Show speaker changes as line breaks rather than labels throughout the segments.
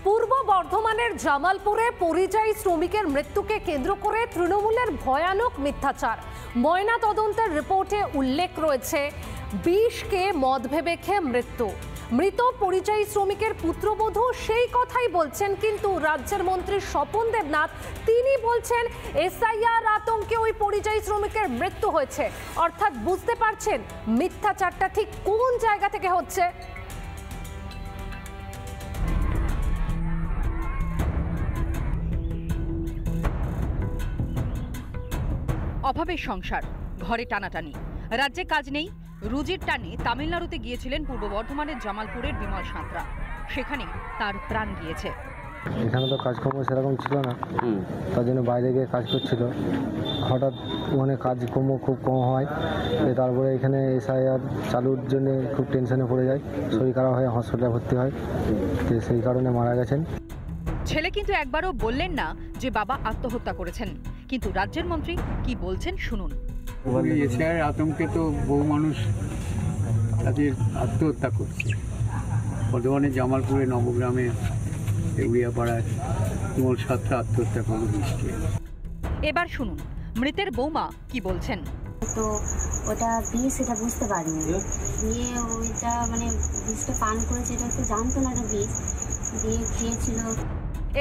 পূর্ব বর্ধমানের জামালপুরে পরিযায়ী শ্রমিকের মৃত্যুকে কেন্দ্র করে তৃণমূলের ভয়ানক মিথ্যাচার। ময়না তদন্তের রিপোর্টে উল্লেখ রয়েছে বিষকে মদ ভেবে খেয়ে মৃত্যু। মৃত পরিযায়ী শ্রমিকের পুত্রবধূ সেই কথাই বলছেন, কিন্তু রাজ্যের মন্ত্রী স্বপন দেবনাথ তিনি বলছেন এসআইআর আতঙ্কে ওই পরিযায়ী শ্রমিকের মৃত্যু হয়েছে। অর্থাৎ বুঝতে পারছেন মিথ্যাচারটা ঠিক কোন জায়গা থেকে হচ্ছে।
অভাবের সংসার, ঘরে টানাটানি, রাজ্যে কাজ নেই, রুজির টানে তামিলনাড়ুতে গিয়েছিলেন পূর্ব বর্ধমানের জামালপুরের বিমল সাঁতরা। সেখানে তার প্রাণ গিয়েছে।
এখানে তো কাজকর্ম সেরকম ছিল না, তার জন্য বাইরে গিয়ে কাজ করছিল। হঠাৎ ওখানে কাজকর্ম খুব কম হয়, তারপরে এখানে এসআইআর চালুর জন্য খুব টেনশনে পড়ে যায়, শরীর খারাপ হয়ে হসপিটালে ভর্তি হয়, তো সেই কারণে মারা গেছেন।
ছেলে কিন্তু একবারও বললেন না যে বাবা আত্মহত্যা করেছেন, কিন্তু রাজ্যের মন্ত্রী কি বলছেন শুনুন।
এসআইআর আতঙ্কে তো বহু মানুষ তাদের আত্মহত্যা করছে। বর্ধমানে জামালপুরে, নবগ্রামে, উড়িয়াপাড়ায় বিমল সাঁতরা আত্মহত্যা করলো বিষকে।
এবার শুনুন মৃতের বৌমা কি বলছেন।
তো ওটা বিষ, সেটা বুঝতে পারিনি, দিয়ে ওইটা মানে বিষটা পান করেছে, এটা তো জানতো না এটা বিষ, দিয়ে খেয়েছিল।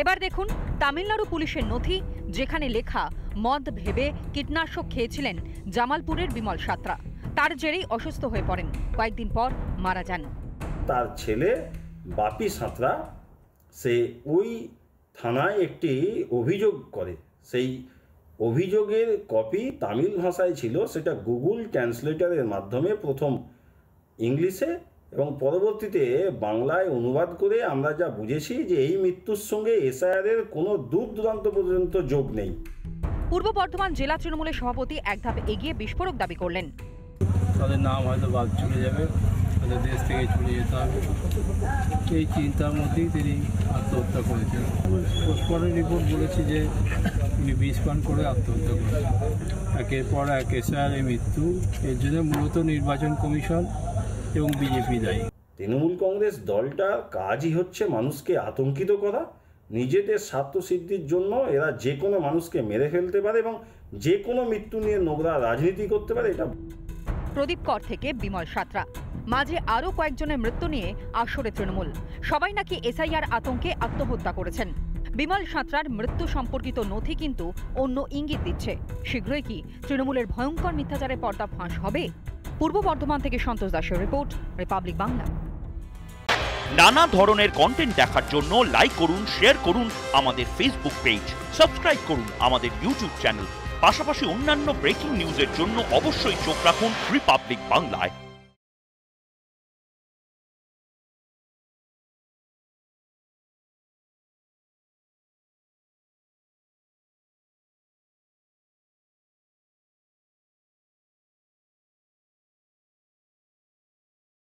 এবার দেখুন তামিলনাড়ু পুলিশের নথি, যেখানে লেখা মদ ভেবে কীটনাশক খেয়েছিলেন জামালপুরের বিমল সাঁতরা। তার জেরেই অসুস্থ হয়ে পড়েন, কয়েকদিন পর মারা যান।
তার ছেলে বাপি সাঁতরা সে ওই থানায় একটি অভিযোগ করে, সেই অভিযোগের কপি তামিল ভাষায় ছিল, সেটা গুগল ট্রান্সলেটরের মাধ্যমে প্রথম ইংলিশে এবং পরবর্তীতে বাংলায় অনুবাদ করে আমরা যা বুঝেছি যে এই মৃত্যুর সঙ্গে এসআইআরের কোনো দূর দূরান্ত পর্যন্ত যোগ নেই।
পূর্ব বর্ধমান জেলা তৃণমূলের সভাপতি এক ধাপ এগিয়ে বিস্ফোরক দাবি করলেন।
তাদের নাম হয়তো বাদ চলে যাবে, তাদের দেশ থেকে চলে যেতে হবে, এই চিন্তার মধ্যেই তিনি আত্মহত্যা করেছেন। পোস্টমর্টম রিপোর্ট বলেছে যে তিনি বিষ পান করে আত্মহত্যা করেছেন। একের পর এক এসআইআর মৃত্যু, এর জন্য মূলত নির্বাচন কমিশন এবং বিজেপি দায়ী।
তৃণমূল কংগ্রেস দলটার কাজই হচ্ছে মানুষকে আতঙ্কিত করা। নিজেদের স্বার্থ সিদ্ধির জন্য এরা যে কোনো মানুষকে মেরে ফেলতে পারে এবং যে কোনো মৃত্যু নিয়ে নোংরা রাজনীতি করতে পারে। এটা
প্রদীপ কর থেকে বিমল সাঁতরা, মাঝে আরও কয়েকজনের মৃত্যু নিয়ে আসরে তৃণমূল। সবাই নাকি এসআইআর আতঙ্কে আত্মহত্যা করেছেন। বিমল সাঁতরার মৃত্যু সম্পর্কিত নথি কিন্তু অন্য ইঙ্গিত দিচ্ছে। শীঘ্রই কি তৃণমূলের ভয়ঙ্কর মিথ্যাচারের পর্দা ফাঁস হবে? পূর্ব বর্ধমান থেকে সন্তোষ দাসের রিপোর্ট, রিপাবলিক বাংলা।
নানা ধরনের কন্টেন্ট দেখার জন্য লাইক করুন, শেয়ার করুন আমাদের ফেসবুক পেজ, সাবস্ক্রাইব করুন আমাদের ইউটিউব চ্যানেল। পাশাপাশি অন্যান্য ব্রেকিং নিউজের জন্য অবশ্যই চোখ রাখুন রিপাবলিক বাংলায়।